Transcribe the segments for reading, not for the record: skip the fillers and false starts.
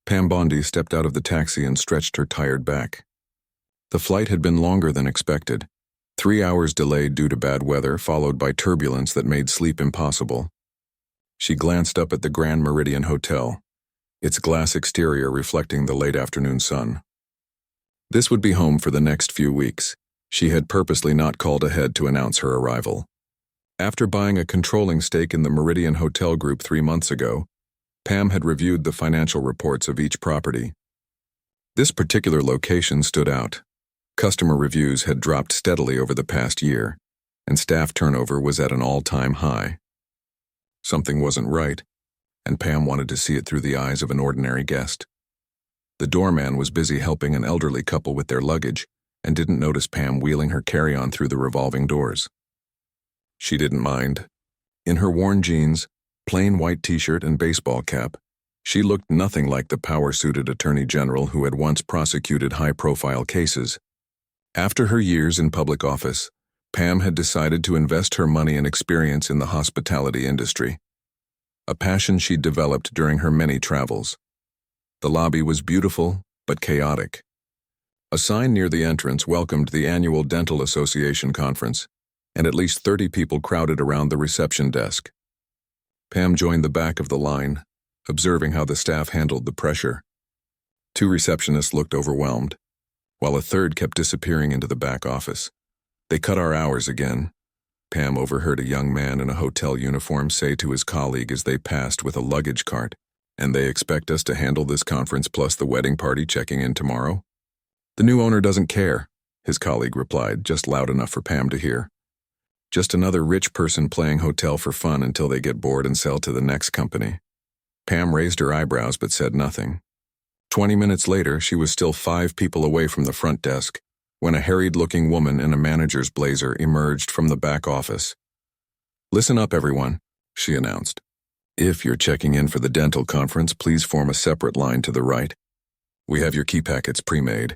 Pam Bondi stepped out of the taxi and stretched her tired back. The flight had been longer than expected. 3 hours delayed due to bad weather, followed by turbulence that made sleep impossible. She glanced up at the Grand Meridian Hotel, its glass exterior reflecting the late afternoon sun. This would be home for the next few weeks. She had purposely not called ahead to announce her arrival. After buying a controlling stake in the Meridian Hotel Group 3 months ago, Pam had reviewed the financial reports of each property. This particular location stood out. Customer reviews had dropped steadily over the past year, and staff turnover was at an all-time high. Something wasn't right, and Pam wanted to see it through the eyes of an ordinary guest. The doorman was busy helping an elderly couple with their luggage and didn't notice Pam wheeling her carry-on through the revolving doors. She didn't mind. In her worn jeans, plain white t-shirt and baseball cap, she looked nothing like the power-suited attorney general who had once prosecuted high-profile cases. After her years in public office, Pam had decided to invest her money and experience in the hospitality industry, a passion she'd developed during her many travels. The lobby was beautiful, but chaotic. A sign near the entrance welcomed the annual Dental Association conference, and at least 30 people crowded around the reception desk. Pam joined the back of the line, observing how the staff handled the pressure. 2 receptionists looked overwhelmed, while a third kept disappearing into the back office. "They cut our hours again," Pam overheard a young man in a hotel uniform say to his colleague as they passed with a luggage cart. "And they expect us to handle this conference plus the wedding party checking in tomorrow?" "The new owner doesn't care," his colleague replied, just loud enough for Pam to hear. "Just another rich person playing hotel for fun until they get bored and sell to the next company." Pam raised her eyebrows but said nothing. 20 minutes later, she was still 5 people away from the front desk, when a harried-looking woman in a manager's blazer emerged from the back office. "Listen up, everyone," she announced. "If you're checking in for the dental conference, please form a separate line to the right. We have your key packets pre-made."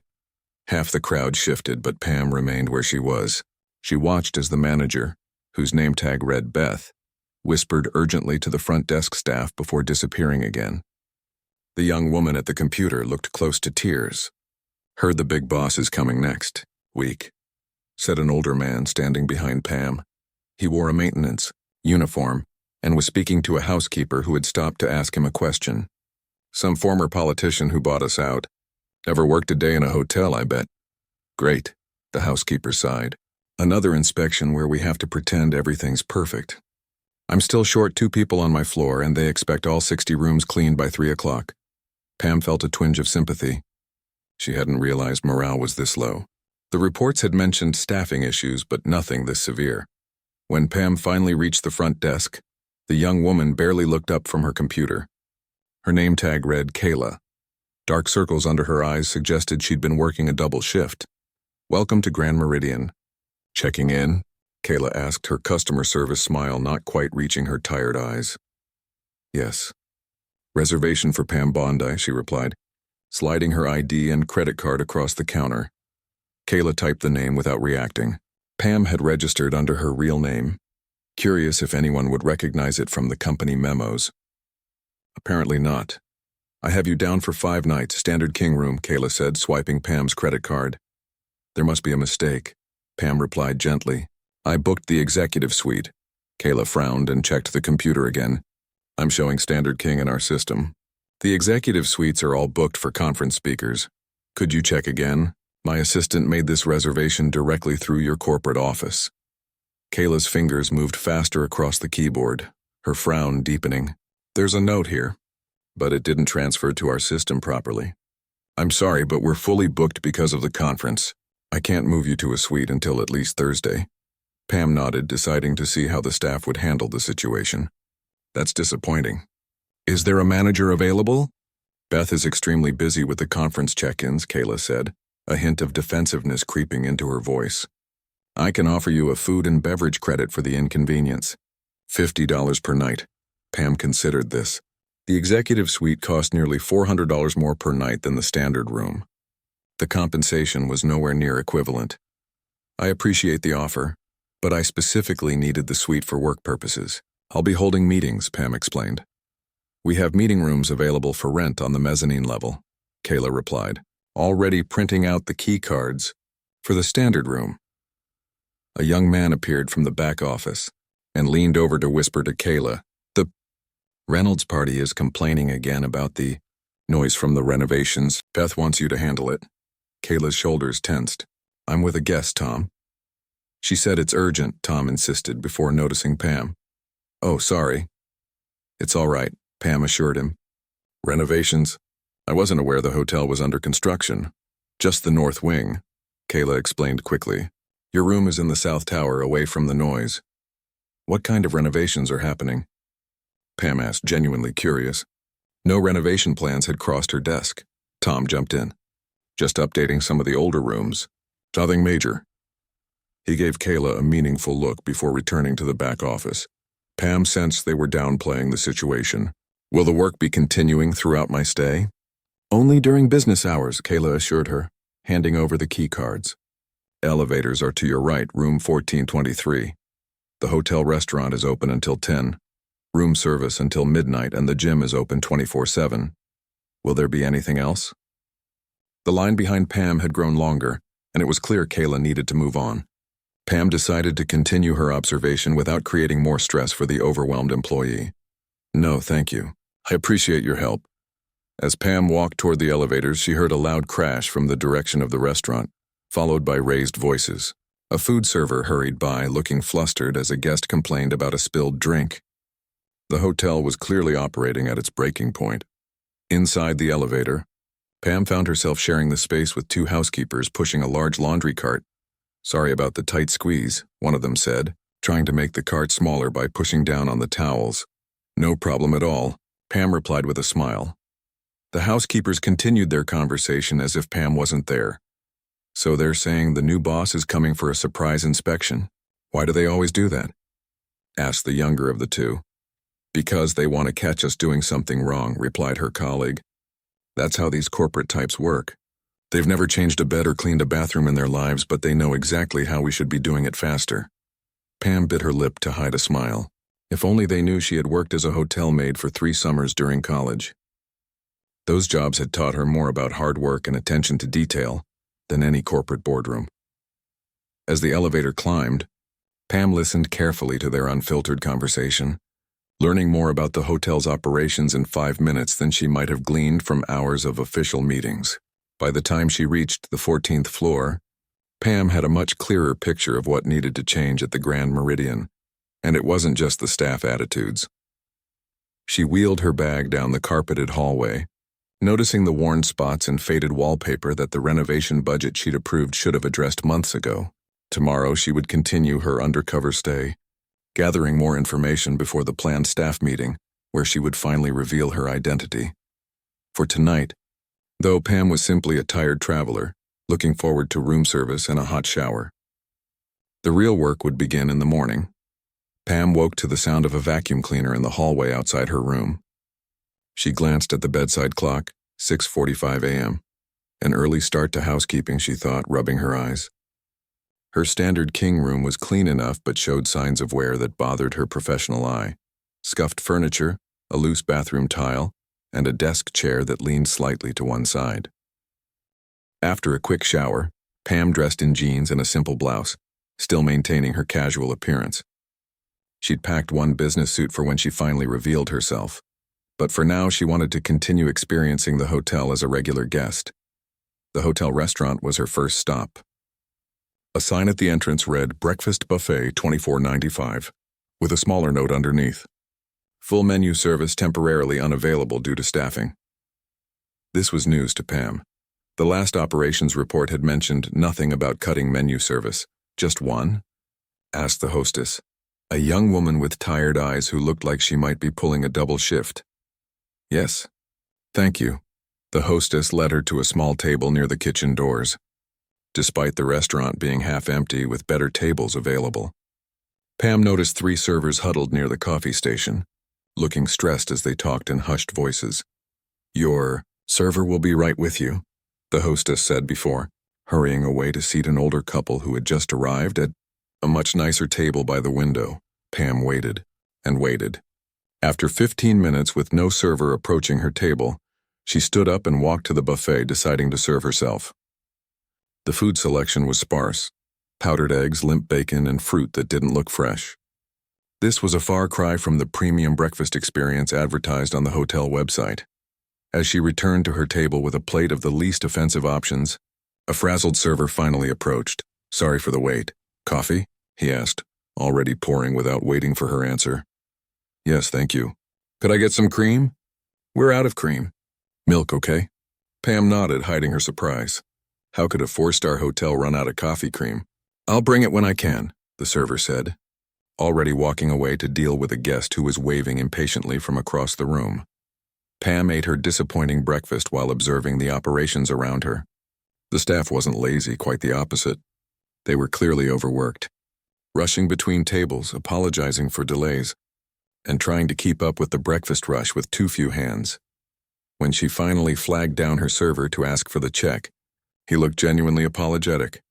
Half the crowd shifted, but Pam remained where she was. She watched as the manager, whose name tag read Beth, whispered urgently to the front desk staff before disappearing again. The young woman at the computer looked close to tears. "Heard the big boss is coming next week," said an older man standing behind Pam. He wore a maintenance uniform and was speaking to a housekeeper who had stopped to ask him a question. "Some former politician who bought us out. Never worked a day in a hotel, I bet." "Great," the housekeeper sighed. "Another inspection where we have to pretend everything's perfect. I'm still short 2 people on my floor, and they expect all 60 rooms cleaned by 3 o'clock. Pam felt a twinge of sympathy. She hadn't realized morale was this low. The reports had mentioned staffing issues, but nothing this severe. When Pam finally reached the front desk, the young woman barely looked up from her computer. Her name tag read Kayla. Dark circles under her eyes suggested she'd been working a double shift. "Welcome to Grand Meridian." "Checking in?" Kayla asked, her customer service smile not quite reaching her tired eyes. "Yes." "Reservation for Pam Bondi," she replied, sliding her ID and credit card across the counter. Kayla typed the name without reacting. Pam had registered under her real name, curious if anyone would recognize it from the company memos. "Apparently not. I have you down for 5 nights, standard king room," Kayla said, swiping Pam's credit card. "There must be a mistake," Pam replied gently. "I booked the executive suite." Kayla frowned and checked the computer again. "I'm showing standard king in our system. The executive suites are all booked for conference speakers. Could you check again? My assistant made this reservation directly through your corporate office." Kayla's fingers moved faster across the keyboard, her frown deepening. "There's a note here, but it didn't transfer to our system properly. I'm sorry, but we're fully booked because of the conference. I can't move you to a suite until at least Thursday." Pam nodded, deciding to see how the staff would handle the situation. "That's disappointing. Is there a manager available?" "Beth is extremely busy with the conference check-ins," Kayla said, a hint of defensiveness creeping into her voice. "I can offer you a food and beverage credit for the inconvenience. $50 per night." Pam considered this. The executive suite cost nearly $400 more per night than the standard room. The compensation was nowhere near equivalent. "I appreciate the offer, but I specifically needed the suite for work purposes. I'll be holding meetings," Pam explained. We have meeting rooms available for rent on the mezzanine level, Kayla replied, already printing out the key cards for the standard room. A young man appeared from the back office and leaned over to whisper to Kayla, "The Reynolds party is complaining again about the noise from the renovations. Beth wants you to handle it." Kayla's shoulders tensed. "I'm with a guest, Tom." She said it's urgent, Tom insisted before noticing Pam. "Oh, sorry." "It's all right," Pam assured him. "Renovations? I wasn't aware the hotel was under construction. Just the north wing," Kayla explained quickly. "Your room is in the south tower, away from the noise." "What kind of renovations are happening?" Pam asked, genuinely curious. No renovation plans had crossed her desk. Tom jumped in. "Just updating some of the older rooms. Nothing major." He gave Kayla a meaningful look before returning to the back office. Pam sensed they were downplaying the situation. "Will the work be continuing throughout my stay?" "Only during business hours," Kayla assured her, handing over the key cards. "Elevators are to your right, room 1423. The hotel restaurant is open until 10. Room service until midnight, and the gym is open 24/7. Will there be anything else?" The line behind Pam had grown longer, and it was clear Kayla needed to move on. Pam decided to continue her observation without creating more stress for the overwhelmed employee. "No, thank you. I appreciate your help." As Pam walked toward the elevators, she heard a loud crash from the direction of the restaurant, followed by raised voices. A food server hurried by, looking flustered as a guest complained about a spilled drink. The hotel was clearly operating at its breaking point. Inside the elevator, Pam found herself sharing the space with two housekeepers pushing a large laundry cart. "Sorry about the tight squeeze," one of them said, trying to make the cart smaller by pushing down on the towels. "No problem at all," Pam replied with a smile. The housekeepers continued their conversation as if Pam wasn't there. "So they're saying the new boss is coming for a surprise inspection? Why do they always do that?" asked the younger of the two. "Because they want to catch us doing something wrong," replied her colleague. "That's how these corporate types work. They've never changed a bed or cleaned a bathroom in their lives, but they know exactly how we should be doing it faster." Pam bit her lip to hide a smile. If only they knew she had worked as a hotel maid for 3 summers during college. Those jobs had taught her more about hard work and attention to detail than any corporate boardroom. As the elevator climbed, Pam listened carefully to their unfiltered conversation, learning more about the hotel's operations in 5 minutes than she might have gleaned from hours of official meetings. By the time she reached the 14th floor, Pam had a much clearer picture of what needed to change at the Grand Meridian, and it wasn't just the staff attitudes. She wheeled her bag down the carpeted hallway, noticing the worn spots and faded wallpaper that the renovation budget she'd approved should have addressed months ago. Tomorrow she would continue her undercover stay, gathering more information before the planned staff meeting, where she would finally reveal her identity. For tonight, though Pam was simply a tired traveler, looking forward to room service and a hot shower. The real work would begin in the morning. Pam woke to the sound of a vacuum cleaner in the hallway outside her room. She glanced at the bedside clock, 6:45 a.m. An early start to housekeeping, she thought, rubbing her eyes. Her standard king room was clean enough but showed signs of wear that bothered her professional eye. Scuffed furniture, a loose bathroom tile, and a desk chair that leaned slightly to one side. After a quick shower, Pam dressed in jeans and a simple blouse, still maintaining her casual appearance. She'd packed one business suit for when she finally revealed herself, but for now she wanted to continue experiencing the hotel as a regular guest. The hotel restaurant was her first stop. A sign at the entrance read, "Breakfast Buffet, $24.95, with a smaller note underneath. Full menu service temporarily unavailable due to staffing." This was news to Pam. The last operations report had mentioned nothing about cutting menu service. "Just one?" asked the hostess, a young woman with tired eyes who looked like she might be pulling a double shift. "Yes. Thank you." The hostess led her to a small table near the kitchen doors, despite the restaurant being half empty with better tables available. Pam noticed 3 servers huddled near the coffee station, looking stressed as they talked in hushed voices. "Your server will be right with you," the hostess said before hurrying away to seat an older couple who had just arrived at a much nicer table by the window. Pam waited and waited. After 15 minutes with no server approaching her table, she stood up and walked to the buffet, deciding to serve herself. The food selection was sparse: powdered eggs, limp bacon, and fruit that didn't look fresh. This was a far cry from the premium breakfast experience advertised on the hotel website. As she returned to her table with a plate of the least offensive options, a frazzled server finally approached. "Sorry for the wait. Coffee?" he asked, already pouring without waiting for her answer. "Yes, thank you. Could I get some cream?" "We're out of cream." "Milk, okay?" Pam nodded, hiding her surprise. How could a four-star hotel run out of coffee cream? "I'll bring it when I can," the server said, already walking away to deal with a guest who was waving impatiently from across the room. Pam ate her disappointing breakfast while observing the operations around her. The staff wasn't lazy, quite the opposite. They were clearly overworked, rushing between tables, apologizing for delays, and trying to keep up with the breakfast rush with too few hands. When she finally flagged down her server to ask for the check, he looked genuinely apologetic.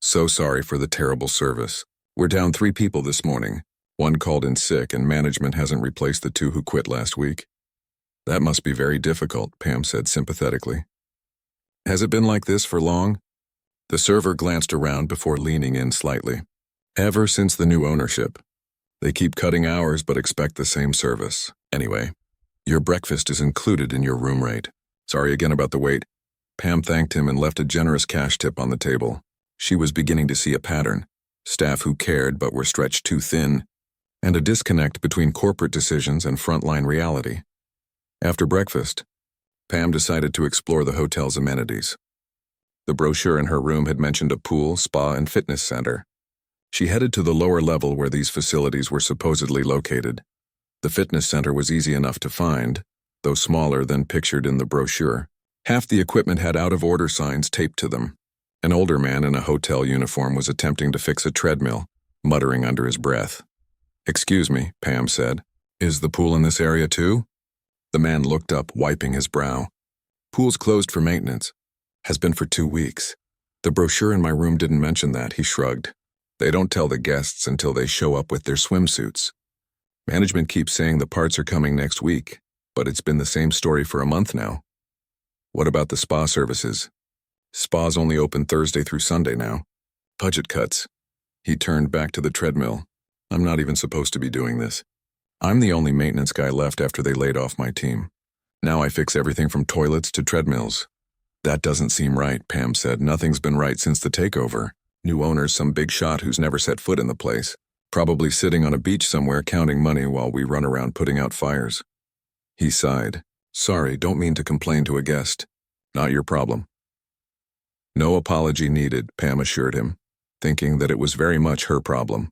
"So sorry for the terrible service. We're down 3 people this morning. 1 called in sick and management hasn't replaced the 2 who quit last week." "That must be very difficult," Pam said sympathetically. "Has it been like this for long?" The server glanced around before leaning in slightly. "Ever since the new ownership. They keep cutting hours but expect the same service. Anyway, your breakfast is included in your room rate. Sorry again about the wait." Pam thanked him and left a generous cash tip on the table. She was beginning to see a pattern: staff who cared but were stretched too thin, and a disconnect between corporate decisions and frontline reality. After breakfast, Pam decided to explore the hotel's amenities. The brochure in her room had mentioned a pool, spa, and fitness center. She headed to the lower level where these facilities were supposedly located. The fitness center was easy enough to find, though smaller than pictured in the brochure. Half the equipment had out-of-order signs taped to them. An older man in a hotel uniform was attempting to fix a treadmill, muttering under his breath. "Excuse me," Pam said. "Is the pool in this area too?" The man looked up, wiping his brow. "Pool's closed for maintenance. Has been for 2 weeks. The brochure in my room didn't mention that," he shrugged. "They don't tell the guests until they show up with their swimsuits. Management keeps saying the parts are coming next week, but it's been the same story for a month now." "What about the spa services?" "Spa's only open Thursday through Sunday now." "Budget cuts." He turned back to the treadmill. "I'm not even supposed to be doing this. I'm the only maintenance guy left after they laid off my team. Now I fix everything from toilets to treadmills." "That doesn't seem right," Pam said. "Nothing's been right since the takeover. New owner's some big shot who's never set foot in the place, probably sitting on a beach somewhere counting money while we run around putting out fires." He sighed. "Sorry, don't mean to complain to a guest. Not your problem." "No apology needed," Pam assured him, thinking that it was very much her problem.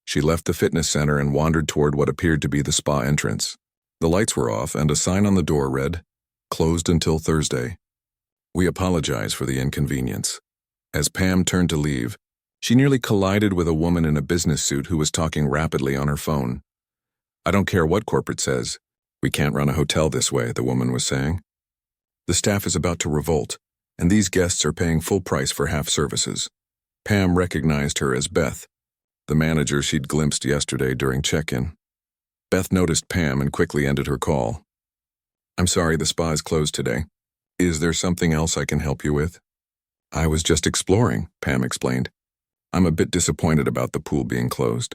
She left the fitness center and wandered toward what appeared to be the spa entrance. The lights were off and a sign on the door read, "Closed until Thursday. We apologize for the inconvenience." As Pam turned to leave, she nearly collided with a woman in a business suit who was talking rapidly on her phone. "I don't care what corporate says. We can't run a hotel this way," the woman was saying. "The staff is about to revolt, and these guests are paying full price for half services." Pam recognized her as Beth, the manager she'd glimpsed yesterday during check-in. Beth noticed Pam and quickly ended her call. "I'm sorry, the spa is closed today. Is there something else I can help you with?" "I was just exploring," Pam explained. "I'm a bit disappointed about the pool being closed.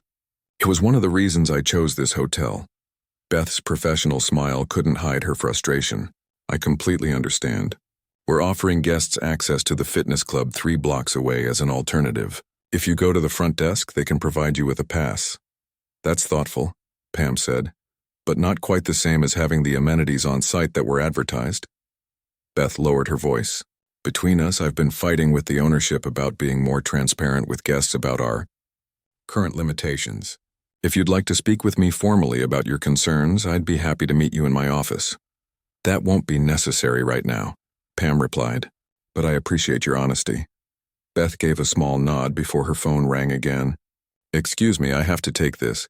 It was one of the reasons I chose this hotel." Beth's professional smile couldn't hide her frustration. "I completely understand. We're offering guests access to the fitness club 3 blocks away as an alternative. If you go to the front desk, they can provide you with a pass." "That's thoughtful," Pam said, "but not quite the same as having the amenities on site that were advertised." Beth lowered her voice. "Between us, I've been fighting with the ownership about being more transparent with guests about our current limitations. If you'd like to speak with me formally about your concerns, I'd be happy to meet you in my office." "That won't be necessary right now," Pam replied, "but I appreciate your honesty." Beth gave a small nod before her phone rang again. "Excuse me, I have to take this,"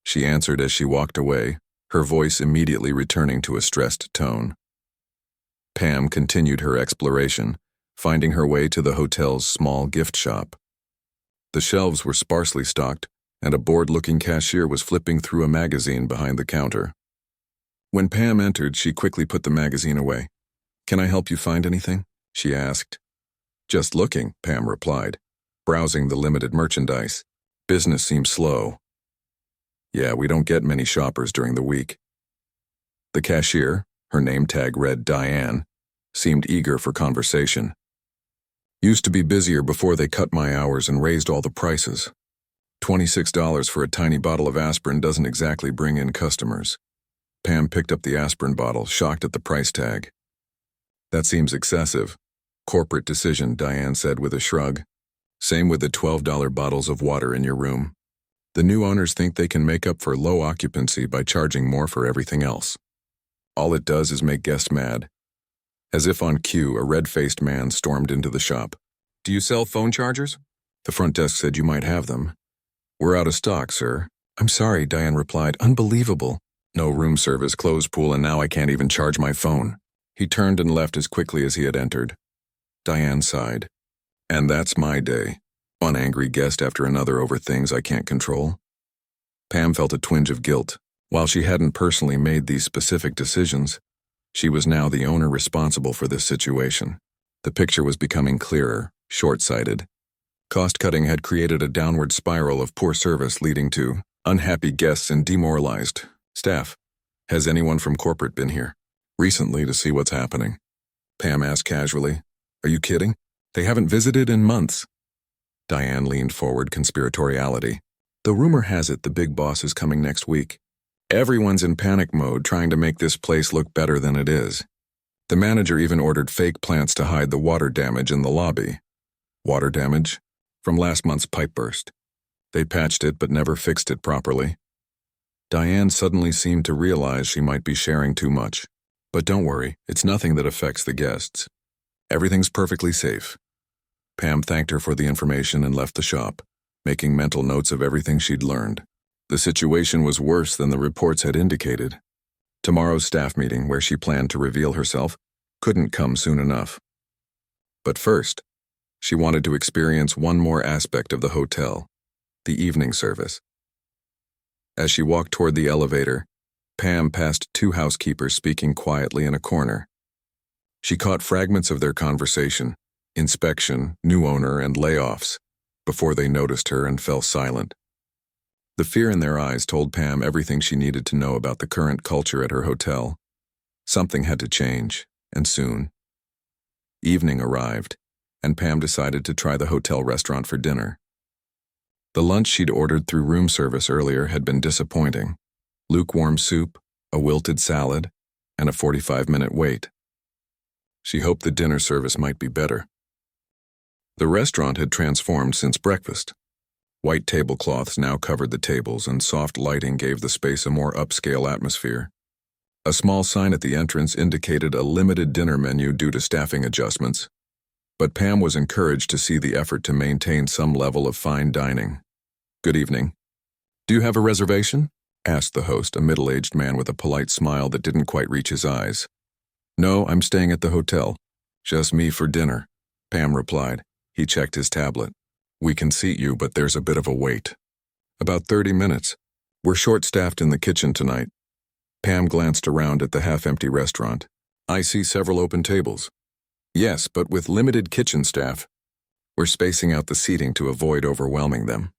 she answered as she walked away, her voice immediately returning to a stressed tone. Pam continued her exploration, finding her way to the hotel's small gift shop. The shelves were sparsely stocked, and a bored-looking cashier was flipping through a magazine behind the counter. When Pam entered, she quickly put the magazine away. "Can I help you find anything?" she asked. "Just looking," Pam replied, browsing the limited merchandise. "Business seems slow." "Yeah, we don't get many shoppers during the week." The cashier, her name tag read Diane, seemed eager for conversation. "Used to be busier before they cut my hours and raised all the prices. $26 for a tiny bottle of aspirin doesn't exactly bring in customers." Pam picked up the aspirin bottle, shocked at the price tag. "That seems excessive." "Corporate decision," Diane said with a shrug. "Same with the $12 bottles of water in your room. The new owners think they can make up for low occupancy by charging more for everything else. All it does is make guests mad." As if on cue, a red-faced man stormed into the shop. "Do you sell phone chargers?" "The front desk said you might have them." "We're out of stock, sir." "I'm sorry," Diane replied. "Unbelievable. No room service, closed pool, and now I can't even charge my phone." He turned and left as quickly as he had entered. Diane sighed. "And that's my day. One angry guest after another over things I can't control." Pam felt a twinge of guilt. While she hadn't personally made these specific decisions, she was now the owner responsible for this situation. The picture was becoming clearer, short-sighted. Cost-cutting had created a downward spiral of poor service leading to unhappy guests and demoralized staff. "Has anyone from corporate been here recently to see what's happening?" Pam asked casually. "Are you kidding? They haven't visited in months." Diane leaned forward, conspiratoriality. "The rumor has it the big boss is coming next week. Everyone's in panic mode trying to make this place look better than it is. The manager even ordered fake plants to hide the water damage in the lobby." "Water damage?" "From last month's pipe burst. They patched it but never fixed it properly." Diane suddenly seemed to realize she might be sharing too much. "But don't worry, it's nothing that affects the guests. Everything's perfectly safe." Pam thanked her for the information and left the shop, making mental notes of everything she'd learned. The situation was worse than the reports had indicated. Tomorrow's staff meeting, where she planned to reveal herself, couldn't come soon enough. But first, she wanted to experience one more aspect of the hotel, the evening service. As she walked toward the elevator, Pam passed two housekeepers speaking quietly in a corner. She caught fragments of their conversation, inspection, new owner, and layoffs, before they noticed her and fell silent. The fear in their eyes told Pam everything she needed to know about the current culture at her hotel. Something had to change, and soon. Evening arrived, and Pam decided to try the hotel restaurant for dinner. The lunch she'd ordered through room service earlier had been disappointing. Lukewarm soup, a wilted salad, and a 45-minute wait. She hoped the dinner service might be better. The restaurant had transformed since breakfast. White tablecloths now covered the tables, and soft lighting gave the space a more upscale atmosphere. A small sign at the entrance indicated a limited dinner menu due to staffing adjustments, but Pam was encouraged to see the effort to maintain some level of fine dining. "Good evening. Do you have a reservation?" asked the host, a middle-aged man with a polite smile that didn't quite reach his eyes. "No, I'm staying at the hotel. Just me for dinner," Pam replied. He checked his tablet. "We can seat you, but there's a bit of a wait." "About 30 minutes. We're short-staffed in the kitchen tonight." Pam glanced around at the half-empty restaurant. "I see several open tables." "Yes, but with limited kitchen staff. We're spacing out the seating to avoid overwhelming them."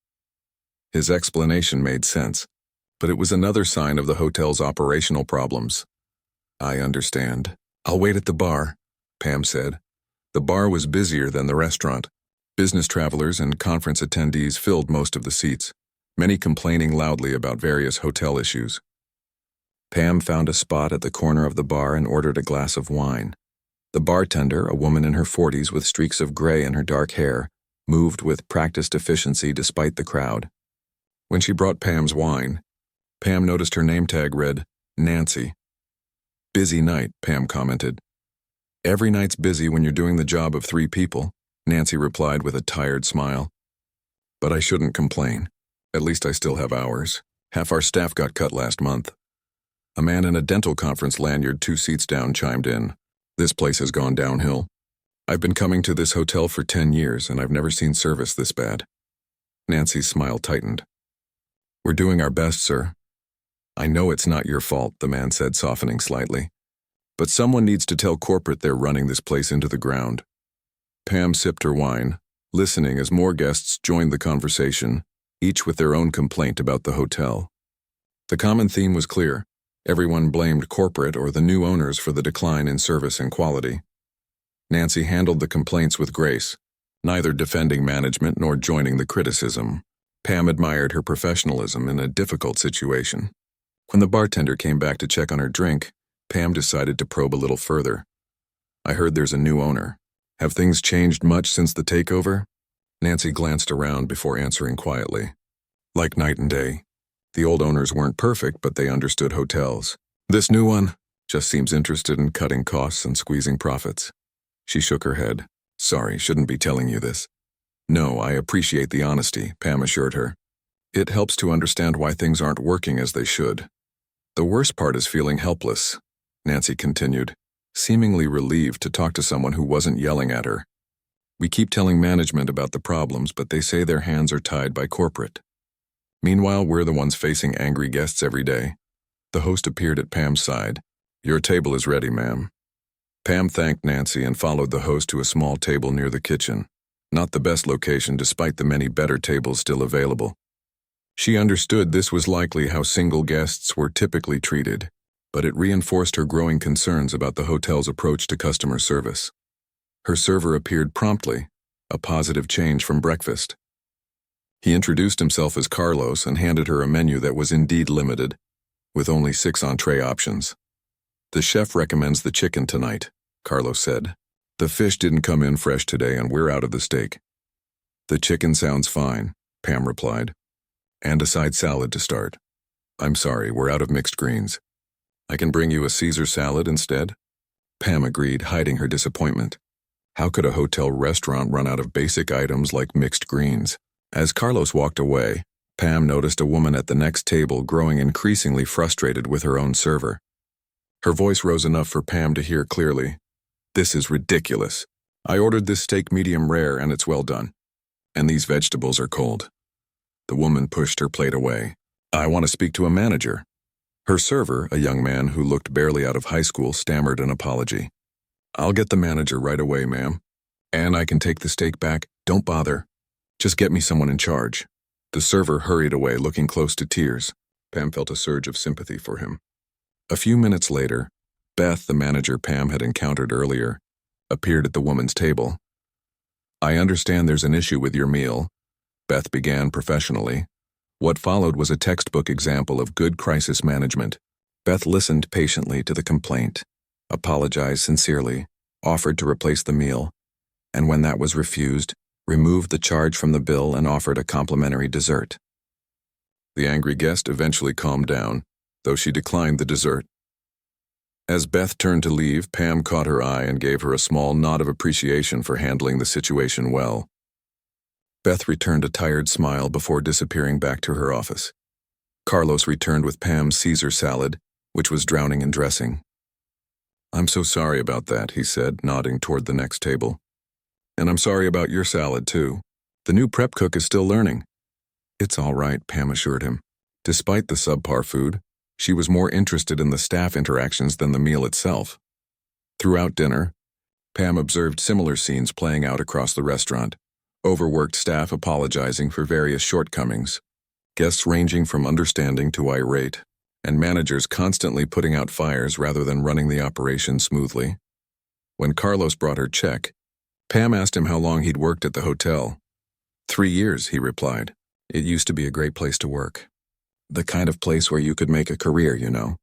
His explanation made sense, but it was another sign of the hotel's operational problems. "I understand. I'll wait at the bar," Pam said. The bar was busier than the restaurant. Business travelers and conference attendees filled most of the seats, many complaining loudly about various hotel issues. Pam found a spot at the corner of the bar and ordered a glass of wine. The bartender, a woman in her 40s with streaks of gray in her dark hair, moved with practiced efficiency despite the crowd. When she brought Pam's wine, Pam noticed her name tag read, Nancy. "Busy night," Pam commented. "Every night's busy when you're doing the job of 3 people, Nancy replied with a tired smile. "But I shouldn't complain. At least I still have hours. Half our staff got cut last month." A man in a dental conference lanyard 2 seats down chimed in. "This place has gone downhill. I've been coming to this hotel for 10 years, and I've never seen service this bad." Nancy's smile tightened. We're doing our best, sir. I know it's not your fault, the man said, softening slightly. But someone needs to tell corporate they're running this place into the ground. Pam sipped her wine, listening as more guests joined the conversation, each with their own complaint about the hotel. The common theme was clear. Everyone blamed corporate or the new owners for the decline in service and quality. Nancy handled the complaints with grace, neither defending management nor joining the criticism. Pam admired her professionalism in a difficult situation. When the bartender came back to check on her drink, Pam decided to probe a little further. I heard there's a new owner. Have things changed much since the takeover? Nancy glanced around before answering quietly. Like night and day. The old owners weren't perfect, but they understood hotels. This new one just seems interested in cutting costs and squeezing profits. She shook her head. Sorry, shouldn't be telling you this. No, I appreciate the honesty, Pam assured her. It helps to understand why things aren't working as they should. The worst part is feeling helpless, Nancy continued, seemingly relieved to talk to someone who wasn't yelling at her. We keep telling management about the problems, but they say their hands are tied by corporate. Meanwhile, we're the ones facing angry guests every day. The host appeared at Pam's side. Your table is ready, ma'am. Pam thanked Nancy and followed the host to a small table near the kitchen. Not the best location despite the many better tables still available. She understood this was likely how single guests were typically treated, but it reinforced her growing concerns about the hotel's approach to customer service. Her server appeared promptly, a positive change from breakfast. He introduced himself as Carlos and handed her a menu that was indeed limited, with only 6 entree options. The chef recommends the chicken tonight, Carlos said. The fish didn't come in fresh today and we're out of the steak. The chicken sounds fine, Pam replied. And a side salad to start. I'm sorry, we're out of mixed greens. I can bring you a Caesar salad instead? Pam agreed, hiding her disappointment. How could a hotel restaurant run out of basic items like mixed greens? As Carlos walked away, Pam noticed a woman at the next table growing increasingly frustrated with her own server. Her voice rose enough for Pam to hear clearly. This is ridiculous. I ordered this steak medium rare and it's well done. And these vegetables are cold. The woman pushed her plate away. I want to speak to a manager. Her server, a young man who looked barely out of high school, stammered an apology. I'll get the manager right away, ma'am. And I can take the steak back. Don't bother. Just get me someone in charge. The server hurried away, looking close to tears. Pam felt a surge of sympathy for him. A few minutes later, Beth, the manager Pam had encountered earlier, appeared at the woman's table. I understand there's an issue with your meal, Beth began professionally. What followed was a textbook example of good crisis management. Beth listened patiently to the complaint, apologized sincerely, offered to replace the meal, and when that was refused, removed the charge from the bill and offered a complimentary dessert. The angry guest eventually calmed down, though she declined the dessert. As Beth turned to leave, Pam caught her eye and gave her a small nod of appreciation for handling the situation well. Beth returned a tired smile before disappearing back to her office. Carlos returned with Pam's Caesar salad, which was drowning in dressing. I'm so sorry about that, he said, nodding toward the next table. And I'm sorry about your salad, too. The new prep cook is still learning. It's all right, Pam assured him. Despite the subpar food, she was more interested in the staff interactions than the meal itself. Throughout dinner, Pam observed similar scenes playing out across the restaurant. Overworked staff apologizing for various shortcomings, guests ranging from understanding to irate, and managers constantly putting out fires rather than running the operation smoothly. When Carlos brought her check, Pam asked him how long he'd worked at the hotel. 3 years, he replied. It used to be a great place to work. The kind of place where you could make a career, you know.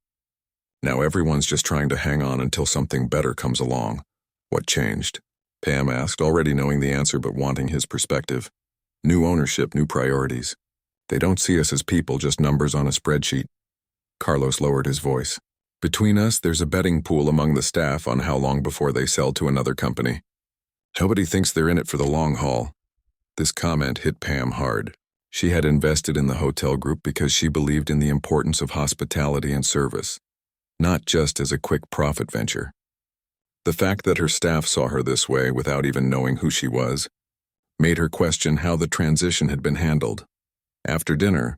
Now everyone's just trying to hang on until something better comes along. What changed? Pam asked, already knowing the answer but wanting his perspective. New ownership, new priorities. They don't see us as people, just numbers on a spreadsheet. Carlos lowered his voice. Between us, there's a betting pool among the staff on how long before they sell to another company. Nobody thinks they're in it for the long haul. This comment hit Pam hard. She had invested in the hotel group because she believed in the importance of hospitality and service, not just as a quick profit venture. The fact that her staff saw her this way without even knowing who she was made her question how the transition had been handled. After dinner,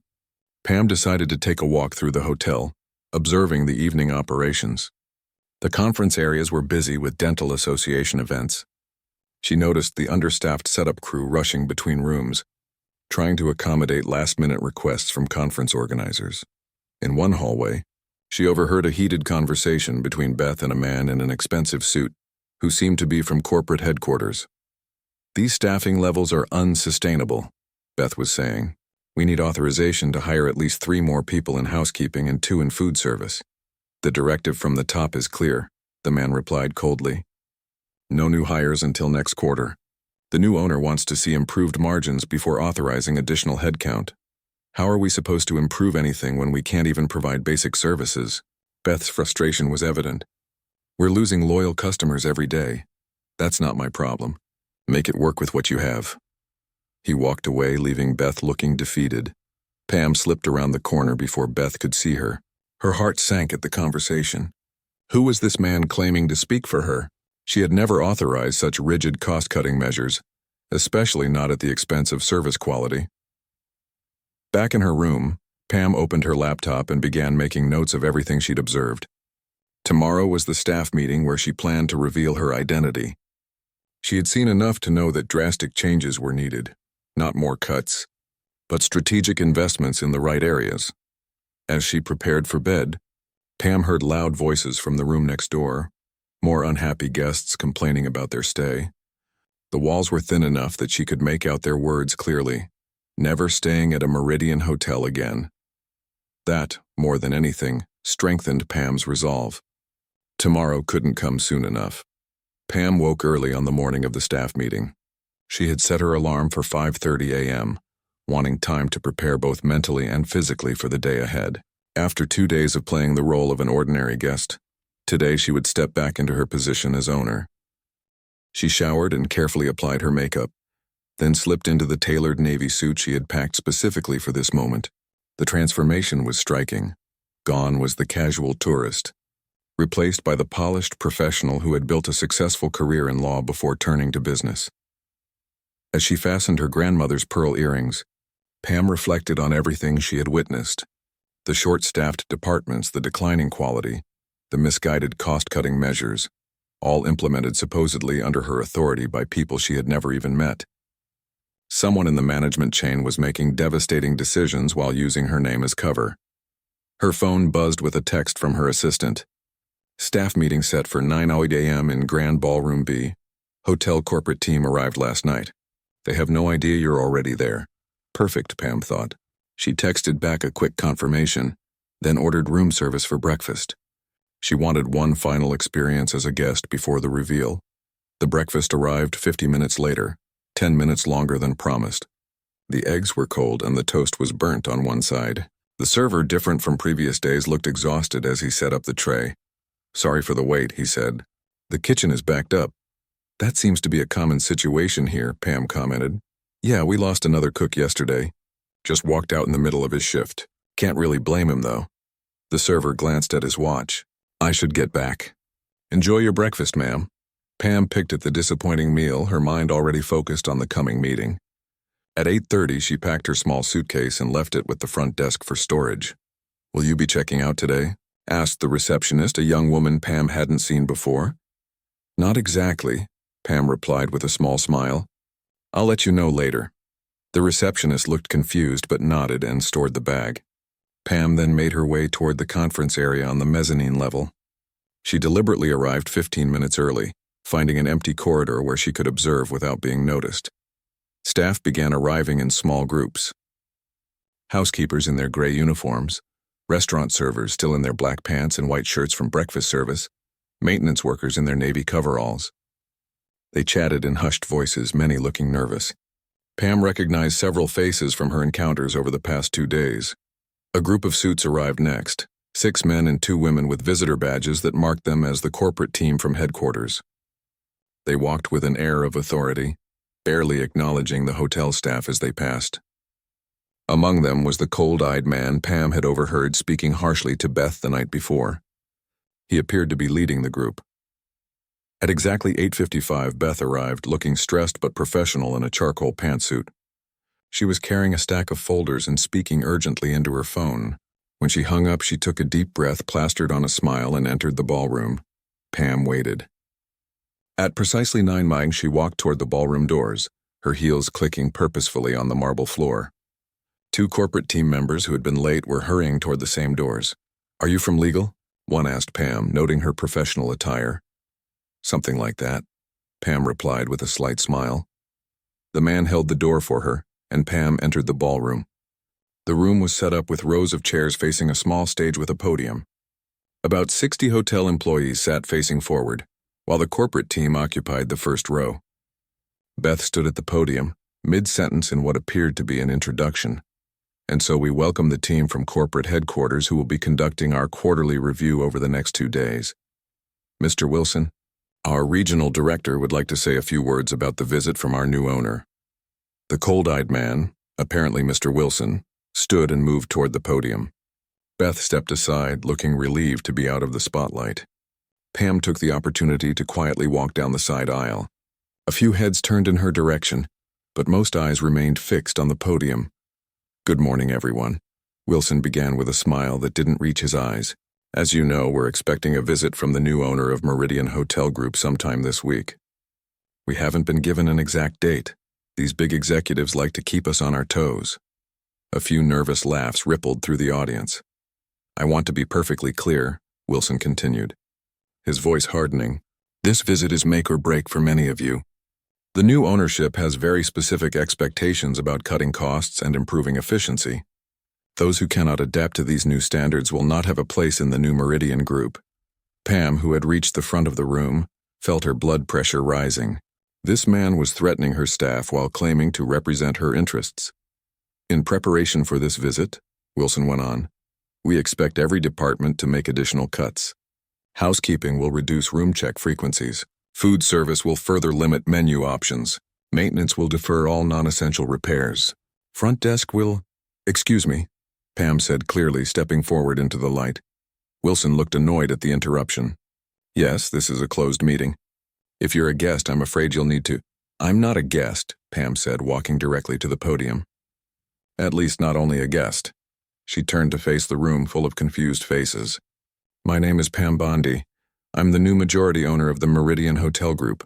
Pam decided to take a walk through the hotel, observing the evening operations. The conference areas were busy with dental association events. She noticed the understaffed setup crew rushing between rooms, trying to accommodate last-minute requests from conference organizers. In one hallway, she overheard a heated conversation between Beth and a man in an expensive suit who seemed to be from corporate headquarters. "These staffing levels are unsustainable," Beth was saying. "We need authorization to hire at least 3 more people in housekeeping and 2 in food service." "The directive from the top is clear," the man replied coldly. "No new hires until next quarter. The new owner wants to see improved margins before authorizing additional headcount. How are we supposed to improve anything when we can't even provide basic services?" Beth's frustration was evident. "We're losing loyal customers every day. That's not my problem. Make it work with what you have." He walked away, leaving Beth looking defeated. Pam slipped around the corner before Beth could see her. Her heart sank at the conversation. Who was this man claiming to speak for her? She had never authorized such rigid cost-cutting measures, especially not at the expense of service quality. Back in her room, Pam opened her laptop and began making notes of everything she'd observed. Tomorrow was the staff meeting where she planned to reveal her identity. She had seen enough to know that drastic changes were needed, not more cuts, but strategic investments in the right areas. As she prepared for bed, Pam heard loud voices from the room next door, more unhappy guests complaining about their stay. The walls were thin enough that she could make out their words clearly. Never staying at a Meridian hotel again. That, more than anything, strengthened Pam's resolve. Tomorrow couldn't come soon enough. Pam woke early on the morning of the staff meeting. She had set her alarm for 5:30 a.m., wanting time to prepare both mentally and physically for the day ahead. After 2 days of playing the role of an ordinary guest, today she would step back into her position as owner. She showered and carefully applied her makeup, then slipped into the tailored navy suit she had packed specifically for this moment. The transformation was striking. Gone was the casual tourist, replaced by the polished professional who had built a successful career in law before turning to business. As she fastened her grandmother's pearl earrings, Pam reflected on everything she had witnessed. The short-staffed departments, the declining quality, the misguided cost-cutting measures, all implemented supposedly under her authority by people she had never even met. Someone in the management chain was making devastating decisions while using her name as cover. Her phone buzzed with a text from her assistant. "Staff meeting set for 9:00 a.m. in Grand Ballroom B. Hotel corporate team arrived last night. They have no idea you're already there." Perfect, Pam thought. She texted back a quick confirmation, then ordered room service for breakfast. She wanted one final experience as a guest before the reveal. The breakfast arrived 50 minutes later, 10 minutes longer than promised. The eggs were cold and the toast was burnt on one side. The server, different from previous days, looked exhausted as he set up the tray. "Sorry for the wait," he said. "The kitchen is backed up." "That seems to be a common situation here," Pam commented. "Yeah, we lost another cook yesterday. Just walked out in the middle of his shift. Can't really blame him, though." The server glanced at his watch. "I should get back." "Enjoy your breakfast, ma'am." Pam picked at the disappointing meal, her mind already focused on the coming meeting. At 8:30, she packed her small suitcase and left it with the front desk for storage. "Will you be checking out today?" asked the receptionist, a young woman Pam hadn't seen before. "Not exactly," Pam replied with a small smile. "I'll let you know later." The receptionist looked confused but nodded and stored the bag. Pam then made her way toward the conference area on the mezzanine level. She deliberately arrived 15 minutes early, finding an empty corridor where she could observe without being noticed. Staff began arriving in small groups. Housekeepers in their gray uniforms, restaurant servers still in their black pants and white shirts from breakfast service, maintenance workers in their navy coveralls. They chatted in hushed voices, many looking nervous. Pam recognized several faces from her encounters over the past 2 days. A group of suits arrived next, 6 men and 2 women with visitor badges that marked them as the corporate team from headquarters. They walked with an air of authority, barely acknowledging the hotel staff as they passed. Among them was the cold-eyed man Pam had overheard speaking harshly to Beth the night before. He appeared to be leading the group. At exactly 8:55, Beth arrived, looking stressed but professional in a charcoal pantsuit. She was carrying a stack of folders and speaking urgently into her phone. When she hung up, she took a deep breath, plastered on a smile, and entered the ballroom. Pam waited. At precisely 9 miles, she walked toward the ballroom doors, her heels clicking purposefully on the marble floor. 2 corporate team members who had been late were hurrying toward the same doors. "Are you from legal?" one asked Pam, noting her professional attire. "Something like that," Pam replied with a slight smile. The man held the door for her, and Pam entered the ballroom. The room was set up with rows of chairs facing a small stage with a podium. About 60 hotel employees sat facing forward, while the corporate team occupied the first row. Beth stood at the podium, mid-sentence in what appeared to be an introduction. "And so we welcome the team from corporate headquarters who will be conducting our quarterly review over the next 2 days. Mr. Wilson, our regional director, would like to say a few words about the visit from our new owner." The cold-eyed man, apparently Mr. Wilson, stood and moved toward the podium. Beth stepped aside, looking relieved to be out of the spotlight. Pam took the opportunity to quietly walk down the side aisle. A few heads turned in her direction, but most eyes remained fixed on the podium. "Good morning, everyone," Wilson began with a smile that didn't reach his eyes. "As you know, we're expecting a visit from the new owner of Meridian Hotel Group sometime this week. We haven't been given an exact date. These big executives like to keep us on our toes." A few nervous laughs rippled through the audience. "I want to be perfectly clear," Wilson continued, his voice hardening. "This visit is make or break for many of you. The new ownership has very specific expectations about cutting costs and improving efficiency. Those who cannot adapt to these new standards will not have a place in the new Meridian Group." Pam, who had reached the front of the room, felt her blood pressure rising. This man was threatening her staff while claiming to represent her interests. "In preparation for this visit," Wilson went on, "we expect every department to make additional cuts. Housekeeping will reduce room check frequencies. Food service will further limit menu options. Maintenance will defer all non-essential repairs. Front desk will—" "Excuse me," Pam said clearly, stepping forward into the light. Wilson looked annoyed at the interruption. "Yes, this is a closed meeting. If you're a guest, I'm afraid you'll need to—" "I'm not a guest," Pam said, walking directly to the podium. "At least not only a guest." She turned to face the room full of confused faces. "My name is Pam Bondi. I'm the new majority owner of the Meridian Hotel Group."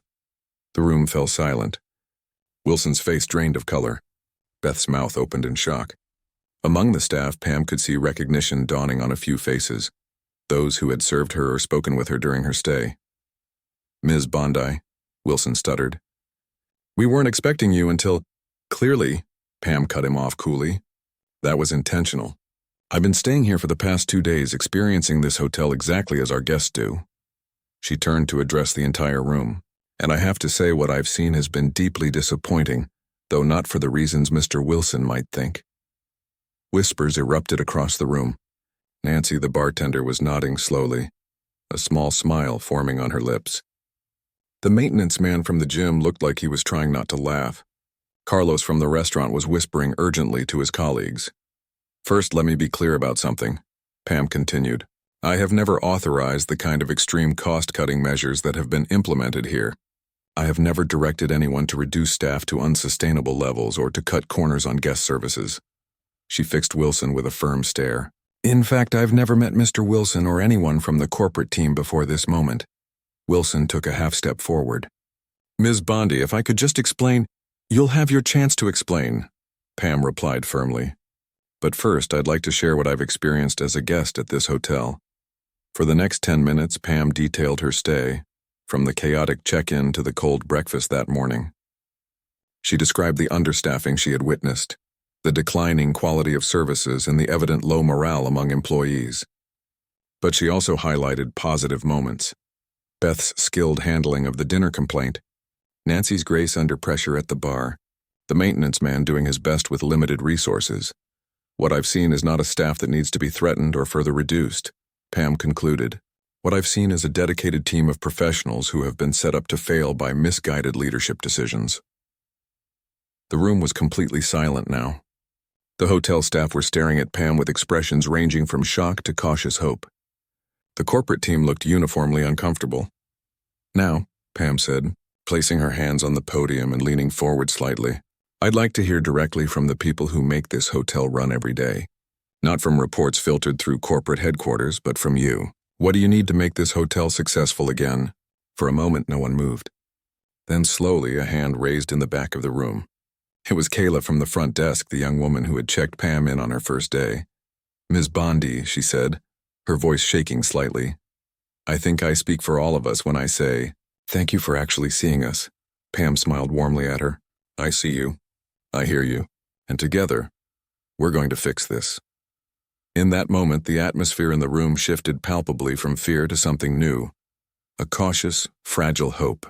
The room fell silent. Wilson's face drained of color. Beth's mouth opened in shock. Among the staff, Pam could see recognition dawning on a few faces, those who had served her or spoken with her during her stay. "Ms. Bondi," Wilson stuttered. "We weren't expecting you until—" "Clearly," Pam cut him off coolly. "That was intentional. I've been staying here for the past 2 days, experiencing this hotel exactly as our guests do." She turned to address the entire room. "And I have to say what I've seen has been deeply disappointing, though not for the reasons Mr. Wilson might think." Whispers erupted across the room. Nancy, the bartender, was nodding slowly, a small smile forming on her lips. The maintenance man from the gym looked like he was trying not to laugh. Carlos from the restaurant was whispering urgently to his colleagues. "First, let me be clear about something," Pam continued. "I have never authorized the kind of extreme cost-cutting measures that have been implemented here. I have never directed anyone to reduce staff to unsustainable levels or to cut corners on guest services." She fixed Wilson with a firm stare. "In fact, I've never met Mr. Wilson or anyone from the corporate team before this moment." Wilson took a half-step forward. "Ms. Bondi, if I could just explain—" "You'll have your chance to explain," Pam replied firmly. "But first, I'd like to share what I've experienced as a guest at this hotel." For the next 10 minutes, Pam detailed her stay, from the chaotic check-in to the cold breakfast that morning. She described the understaffing she had witnessed, the declining quality of services, and the evident low morale among employees. But she also highlighted positive moments. Beth's skilled handling of the dinner complaint, Nancy's grace under pressure at the bar, the maintenance man doing his best with limited resources. "What I've seen is not a staff that needs to be threatened or further reduced," Pam concluded. "What I've seen is a dedicated team of professionals who have been set up to fail by misguided leadership decisions." The room was completely silent now. The hotel staff were staring at Pam with expressions ranging from shock to cautious hope. The corporate team looked uniformly uncomfortable. "Now," Pam said, placing her hands on the podium and leaning forward slightly, I'd like to hear directly from the people who make this hotel run every day. Not from reports filtered through corporate headquarters, but from you. What do you need to make this hotel successful again? For a moment, no one moved. Then slowly, a hand raised in the back of the room. It was Kayla from the front desk, the young woman who had checked Pam in on her first day. "Ms. Bondi," she said, her voice shaking slightly. "I think I speak for all of us when I say, thank you for actually seeing us." Pam smiled warmly at her. "I see you. I hear you. And together, we're going to fix this." In that moment, the atmosphere in the room shifted palpably from fear to something new. A cautious, fragile hope.